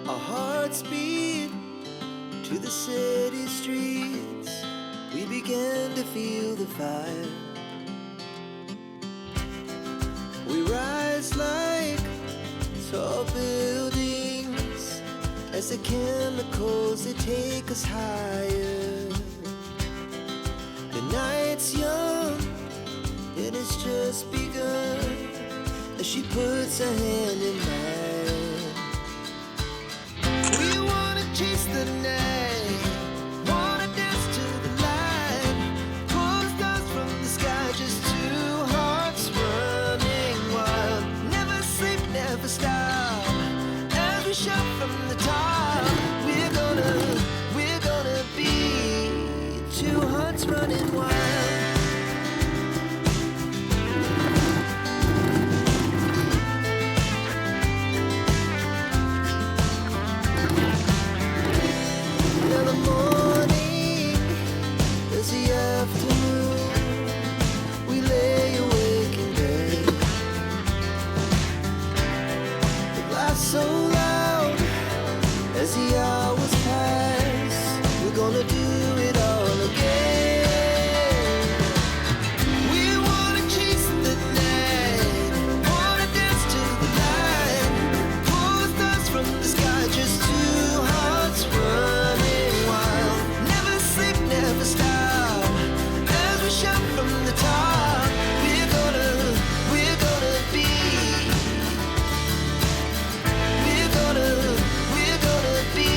Our hearts beat to the city streets. We began to feel the fire. We rise like tall buildings as the chemicals, they take us higher. The night's young and it's just begun as she puts her hand in mine. We wanna chase the night, wanna dance to the light, pull stars from the sky, just two hearts running wild. Never sleep, never stop, as we shout from the top. We're gonna be two hearts running wild. Now the morning is the afternoon. We lay awake in bed. The laughs so loud as the hours pass. We're gonna do it all again. We wanna chase the night, wanna dance to the light, pull stars from the sky, just two hearts running wild. Never sleep, never stop, as we shout from the top. We're gonna be. We're gonna be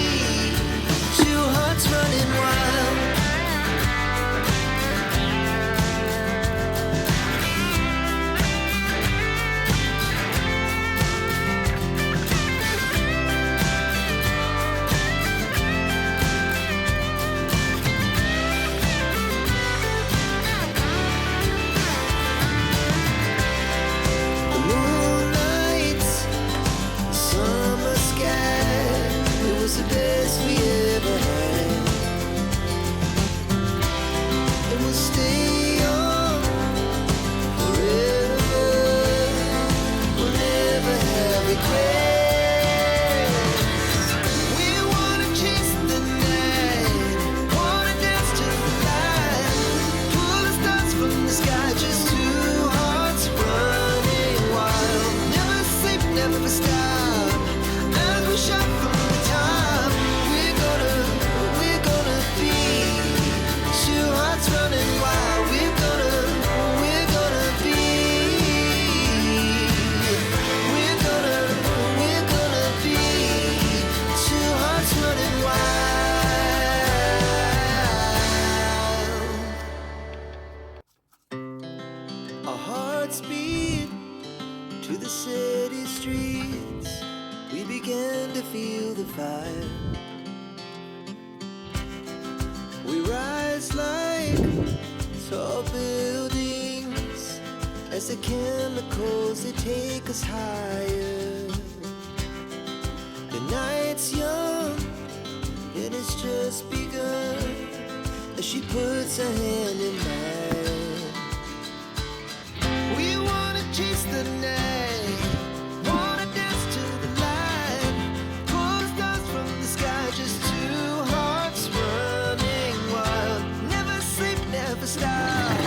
two hearts running wild. The moonlight, summer sky, it was the best we ever had. And we'll stay young forever. We'll never have regrets. We wanna chase the night, wanna dance to the light, pull the stars from the sky, just two hearts running wild. Never sleep, never stop, as we shout from the top. We're gonna be two hearts running wild. We're gonna be. We're gonna be two hearts running wild. Our hearts beat to the city streets. We began to feel the fire. We rise like tall buildings as the chemicals, they take us higher. The night's young and it's just begun as she puts her hand in mine. We wanna chase the night, wanna dance to the light, pull stars from the sky, just two hearts running wild. Never sleep, never stop,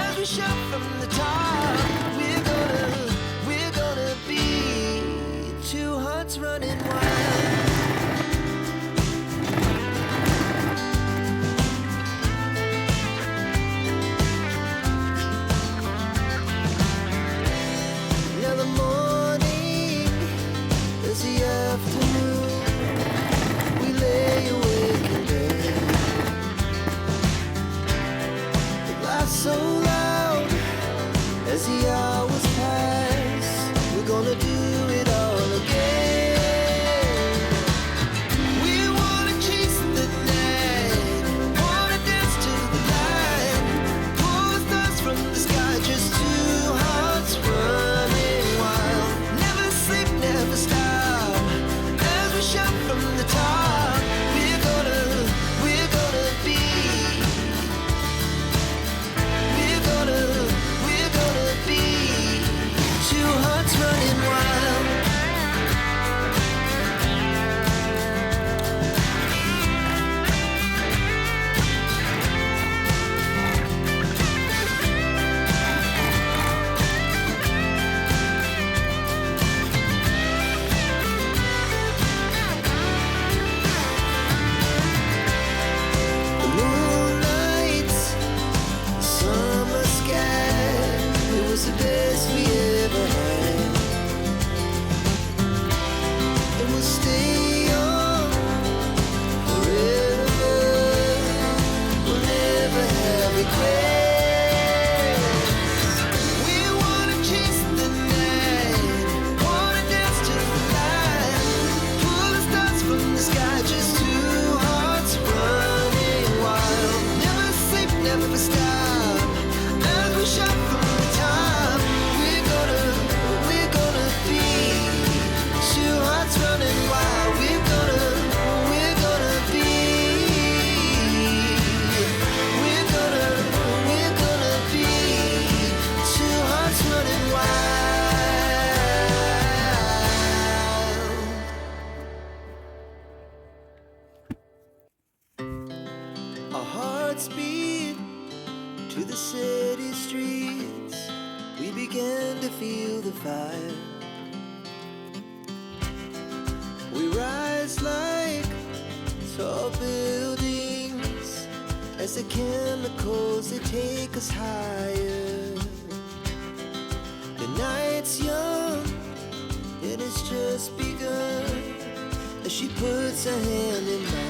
as we shout from the top. We're gonna be two hearts running wild. Now the morning is the afternoon. We lay awake in bed. The laughs so loud as the hours pass. We're gonna do it all again. the city streets, we began to feel the fire. We rise like tall buildings as the chemicals, they take us higher. The night's young, it has just begun as she puts her hand in mine.